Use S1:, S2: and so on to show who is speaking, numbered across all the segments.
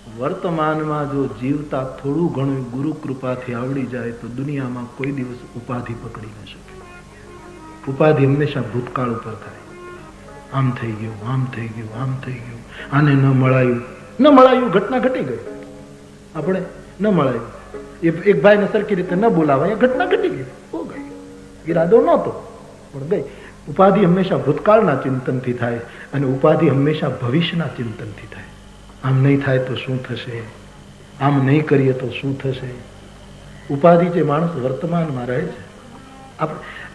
S1: વર્તમાનમાં જો જીવતા થોડું ઘણું ગુરુ કૃપાથી આવડી જાય તો દુનિયામાં કોઈ દિવસ ઉપાધિ પકડી ન શકે. ઉપાધિ હંમેશા ભૂતકાળ ઉપર થાય. આમ થઈ ગયું, આમ થઈ ગયું, આમ થઈ ગયું, આને ન મળાયું, ઘટના ઘટી ગઈ. આપણે ન મળાયું, એક ભાઈને સરખી રીતે ન બોલાવાય, ઘટના ઘટી ગઈ, હો ગઈ. ઈરાદો નહોતો પણ ગઈ. ઉપાધિ હંમેશા ભૂતકાળના ચિંતનથી થાય અને ઉપાધિ હંમેશા ભવિષ્યના ચિંતનથી થાય. આમ નહીં થાય તો શું થશે, આમ નહીં કરીએ તો શું થશે. ઉપાધિ જે માણસ વર્તમાનમાં રહે છે.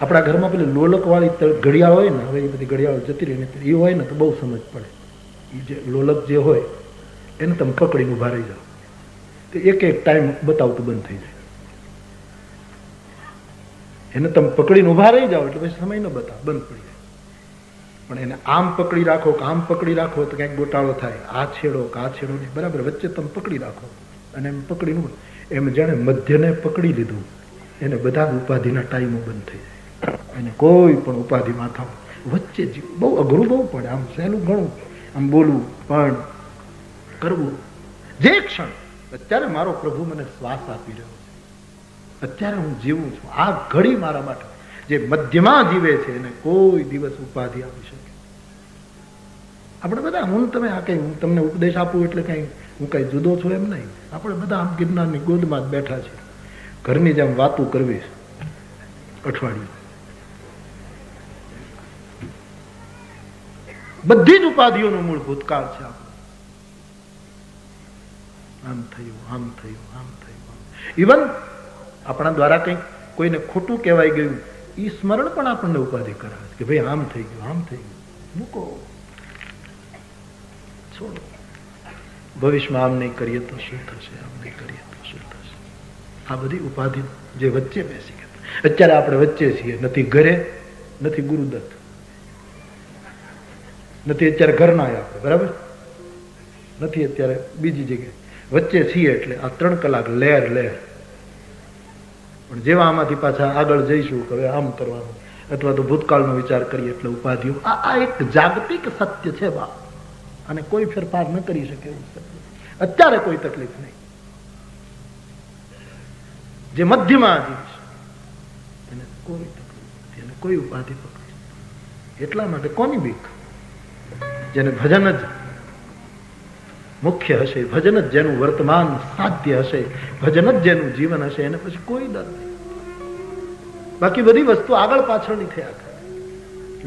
S1: આપણા ઘરમાં પેલી લોલકવાળી ઘડિયાળ હોય ને, હવે એ બધી ઘડિયાળો જતી રહી ને એ હોય ને તો બહુ સમજ પડે. એ જે લોલક જે હોય એને તમે પકડીને ઉભા રહી જાઓ તો એક ટાઈમ બતાવતું બંધ થઈ જાય. એને તમે પકડીને ઉભા રહી જાઓ એટલે પછી સમય ન બતાવ, બંધ પડી જાય. પણ એને આમ પકડી રાખો કે આમ પકડી રાખો તો ક્યાંક ગોટાળો થાય. આ છેડો કે આ છેડો નહીં, બરાબર વચ્ચે તમે પકડી રાખો અને એમ પકડીને એમ જાણે મધ્યને પકડી લીધું એને બધા ઉપાધિના ટાઈમો બંધ થઈ જાય. એને કોઈ પણ ઉપાધિ માથા વચ્ચે બહુ અઘરું બહુ પડે. આમ સહેલું ઘણું આમ બોલવું પણ કરવું. જે ક્ષણ અત્યારે મારો પ્રભુ મને શ્વાસ આપી રહ્યો છે, અત્યારે હું જીવું છું, આ ઘડી મારા માટે જે મધ્યમાં જીવે છે એને કોઈ દિવસ ઉપાધિ આપી શકે. આપણે બધા હું તમે આ કઈ હું તમને ઉપદેશ આપું એટલે કઈ હું કઈ જુદો છું એમ નહીં. આપણે બધા આમ ગિરનારની ગોદમાં જ બેઠા છીએ. ઘરની જેમ વાતું કરવી અઠવાડિયું. બધી જ ઉપાધિઓનું મૂળ ભૂતકાળ છે. આમ થયું, આમ થયું, આમ થયું. ઇવન આપણા દ્વારા કંઈક કોઈને ખોટું કહેવાય ગયું એ સ્મરણ પણ આપણને ઉપાધિ કરાવે કે ભાઈ આમ થઈ ગયું, આમ થઈ ગયું. મૂકો, છોડો. ભવિષ્યમાં આમ નહીં કરીએ તો શું થશે, આમ નહીં કરીએ તો શું થશે. આ બધી ઉપાધિ જે વચ્ચે બેસી ગઈ. અત્યારે આપણે વચ્ચે છીએ, નથી ઘરે, નથી ગુરુદત્ત, નથી અત્યારે ઘરના આપણે, બરાબર નથી અત્યારે બીજી જગ્યાએ, વચ્ચે છીએ. એટલે આ 3 કલાક લહેર. પણ જેવા આમાંથી પાછા આગળ જઈશું કે હવે આમ કરવાનું અથવા તો ભૂતકાળનો વિચાર કરીએ એટલે ઉપાધિઓ. આ એક જાગતિક સત્ય છે બા, અને કોઈ ફેરફાર ન કરી શકે એવું સત્ય. અત્યારે કોઈ તકલીફ નહીં. જે મધ્યમાં જીવશે એને કોઈ તકલીફ, એને કોઈ ઉપાધિ પકડી. એટલા માટે કોની બીક? જેને ભજન જ મુખ્ય હશે, ભજન જ જેનું વર્તમાન સાધ્ય હશે, ભજન જ જેનું જીવન હશે, એને પછી કોઈ ડર નહીં. બાકી બધી વસ્તુ આગળ પાછળની થયા કરે.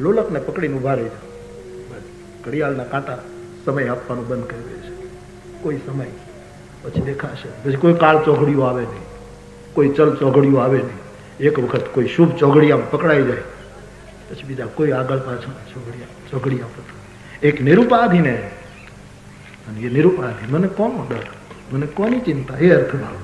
S1: લોલકને પકડીને ઉભા રહી જાય. ઘડિયાળના કાંટા સમય આપવાનું બંધ કરી દે છે. કોઈ સમય પછી દેખાશે. પછી કોઈ કાળ ચોઘડિયું આવે નહીં, કોઈ ચલ ચોઘડિયું આવે નહીં. એક વખત કોઈ શુભ ચોઘડિયામાં પકડાઈ જાય પછી બીજા કોઈ આગળ પાછળ ચોઘડિયા પકડ. એક નિરુપાધિને, અને એ નિરુપાધિ મને કોનો ડર, મને કોની ચિંતા, એ અર્થમાં